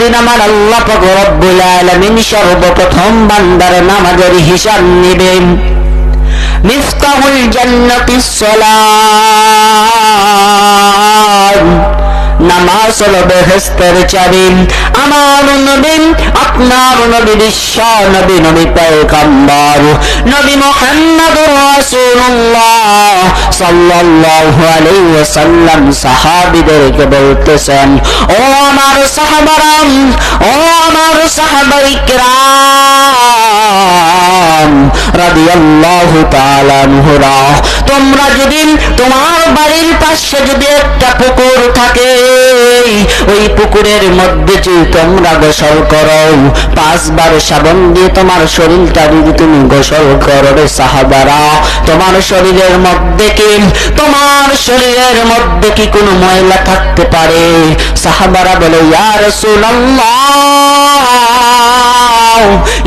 সেদিন আমার আল্লাহ পাক রব্বুল আলামিন সর্বপ্রথম বান্দার নামাজের হিসাব নেবেন। মিফতাহুল জান্নাতিস সালাত, নামাজ হলো বেহেশতের চাবি। আমার নবী, আপনার নবী, বিশ্ব নবী, নবী পয়গম্বর নবী মুহাম্মদুর রাসূলুল্লাহ সাল্লাল্লাহু আলাইহি ওয়াসাল্লাম সাহাবীদেরকে বলতেছেন, ও আমার সাহাবারা, ও আমার সাহাবায়ে কিরাম রাদিয়াল্লাহু তাআলা আনহুরা, তোমরা যদি তোমার বাড়ির পাশে যদি একটা পুকুর থাকে, ওই পুকুরের মধ্যে যদি তোমরা গোসল করো, 5 বার সাবান দিয়ে তোমার শরীরটা যদি তুমি গোসল করো রে সাহাবারা, তোমার শরীরের মধ্যে কি কোনো ময়লা থাকতে পারে? সাহাবারা বলে, ইয়া রাসূলুল্লাহ,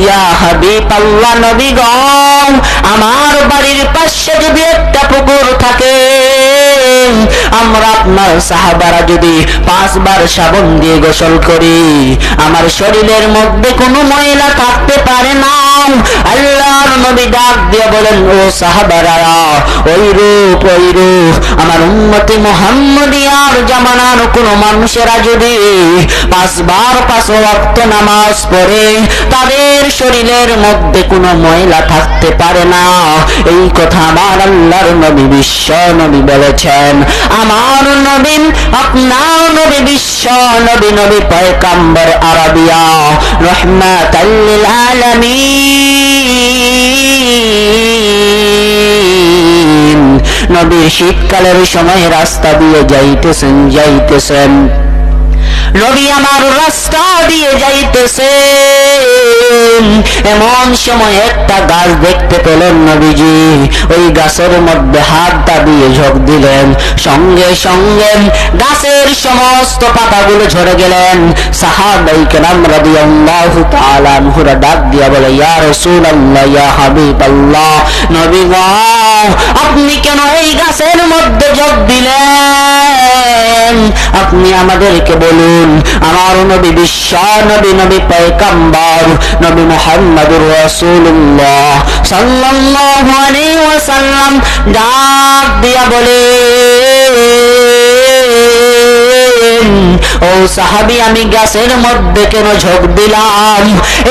ইয়া হাবিবাল্লাহ, নবী গো, আমার বাড়ির পাশে যদি একটা পুকুর থাকে, আমরা আপনার সাহাবারা যদি 5 বার সাবান দিয়ে গোসল করি, আমার শরীরের মধ্যে কোনো ময়লা থাকতে পারে না। আল্লাহর নবী ডাক দিয়ে বলেন, ও সাহাবারা, ওই রূপ আমার উম্মতি মুহাম্মদিয়ার জামানার কোন মানুষেরা যদি 5 বার 5 ওয়াক্ত নামাজ পড়ে, তাদের শরীরের মধ্যে কোনো ময়লা থাকতে পারে না। এই কথা আমার আল্লাহর নবী বিশ্ব নবী বলেছেন। আমার নবী, আপনার নবী, বিশ্ব নবী, নবী পয়গম্বর আরাবিয়া রাহমাতাল লিল আলামিন নবী শীতকালের সময় রাস্তা দিয়ে যাইতেছেন, নবী আমার রাস্তা দিয়ে যাইতেছেন, এমন সময় একটা গাছ দেখতে পেলেন নবীজি। ওই গাছের মধ্যে হাতটা দিয়ে ঝোঁক দিলেন, সঙ্গে সঙ্গে গাছের সমস্ত পাতাগুলো ঝরে গেলেন। সাহাবায়ে কেরাম রাদিয়াল্লাহু তাআলা আনহুরা ডাক দিয়া বলে, ইয়া রাসূলুল্লাহ, ইয়া হাবিবাল্লাহ, নবী গো, আপনি কেন এই গাছের মধ্যে ঝোঁক দিলেন? আপনি আমাদেরকে বলুন। আমার নবী বিশ্ব নবী, নবী পয়গম্বর নবী মুহাম্মদুর রাসূলুল্লাহ সাল্লাল্লাহু আলাইহি ওয়াসাল্লাম ডাক দিয়া বলে, ও সাহাবী, আমি গাছের মধ্যে কেন ঝোঁক দিলাম?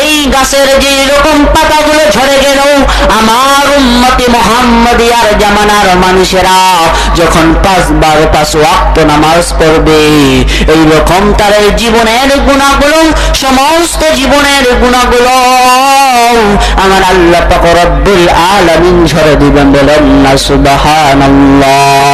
এই গাছের যে রকম পাতাগুলো ঝরে গেল, আমার উম্মতি মুহাম্মদিয়ার জামানার মানুষেরা যখন 5 বার 5 ওয়াক্ত নামাজ পড়বে, এই রকম তার জীবনের গুনাহগুলো, সমস্ত জীবনের গুনাহগুলো আমার আল্লাহ পাক রব্বুল আলামিন ঝরে দিবেন। বলেন না সুবহানাল্লাহ।